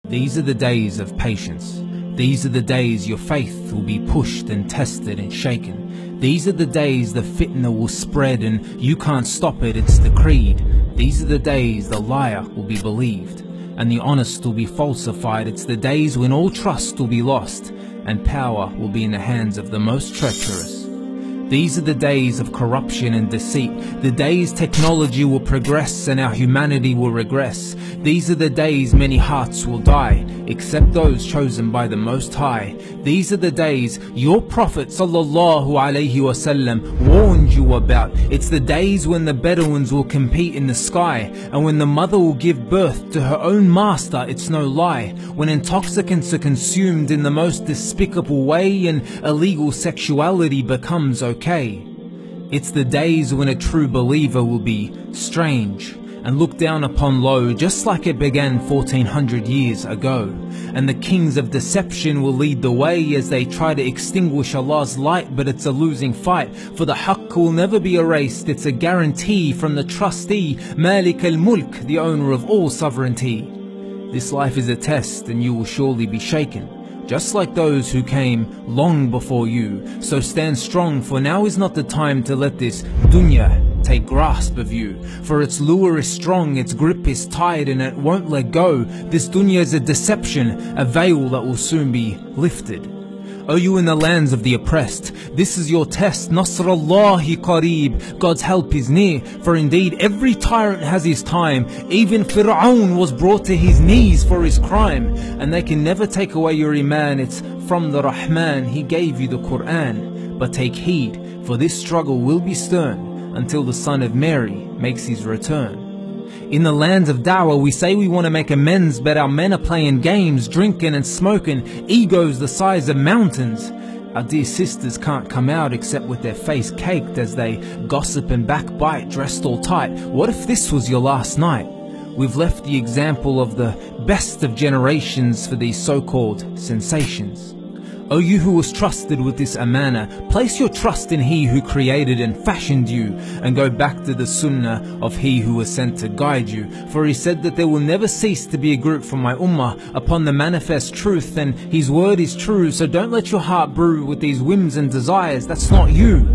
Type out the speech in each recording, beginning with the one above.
These are the days of patience. These are the days your faith will be pushed and tested and shaken. These are the days the fitna will spread and you can't stop it, it's decreed. These are the days the liar will be believed and the honest will be falsified. It's the days when all trust will be lost and power will be in the hands of the most treacherous. These are the days of corruption and deceit, the days technology will progress and our humanity will regress. These are the days many hearts will die, except those chosen by the Most High. These are the days your Prophet ﷺ warned you about. It's the days when the Bedouins will compete in the sky, and when the mother will give birth to her own master, it's no lie. When intoxicants are consumed in the most despicable way and illegal sexuality becomes okay. It's the days when a true believer will be strange and looked down upon low, just like it began 1400 years ago. And the kings of deception will lead the way as they try to extinguish Allah's light, but it's a losing fight, for the haqq will never be erased. It's a guarantee from the trustee, Malik al-Mulk, the owner of all sovereignty. This life is a test and you will surely be shaken, just like those who came long before you. So stand strong, for now is not the time to let this dunya take grasp of you. For its lure is strong, its grip is tight, and it won't let go. This dunya is a deception, a veil that will soon be lifted. O you in the lands of the oppressed, this is your test. Nasrallahi qareeb, God's help is near. For indeed every tyrant has his time. Even Fir'aun was brought to his knees for his crime. And they can never take away your iman. It's from the Rahman, he gave you the Quran. But take heed, for this struggle will be stern until the son of Mary makes his return. In the lands of Dawah we say we want to make amends, but our men are playing games, drinking and smoking, egos the size of mountains. Our dear sisters can't come out except with their face caked as they gossip and backbite, dressed all tight. What if this was your last night? We've left the example of the best of generations for these so-called sensations. O you who was trusted with this amana, place your trust in He who created and fashioned you, and go back to the sunnah of He who was sent to guide you. For He said that there will never cease to be a group from my ummah upon the manifest truth, and His word is true. So don't let your heart brew with these whims and desires, that's not you.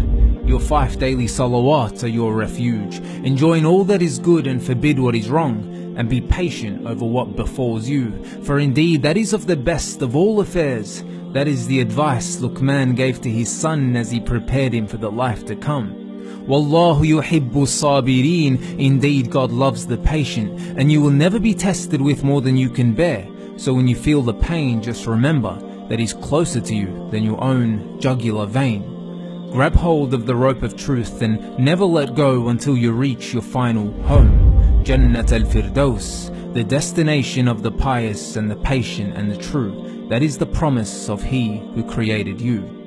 Your 5 daily salawat are your refuge. Enjoin all that is good and forbid what is wrong, and be patient over what befalls you. For indeed that is of the best of all affairs. That is the advice Luqman gave to his son as he prepared him for the life to come. Wallahu yuhibbu sabirin, indeed God loves the patient, and you will never be tested with more than you can bear. So when you feel the pain, just remember that He's closer to you than your own jugular vein. Grab hold of the rope of truth and never let go until you reach your final home, Jannat al-Firdaus, the destination of the pious and the patient and the true. That is the promise of He who created you.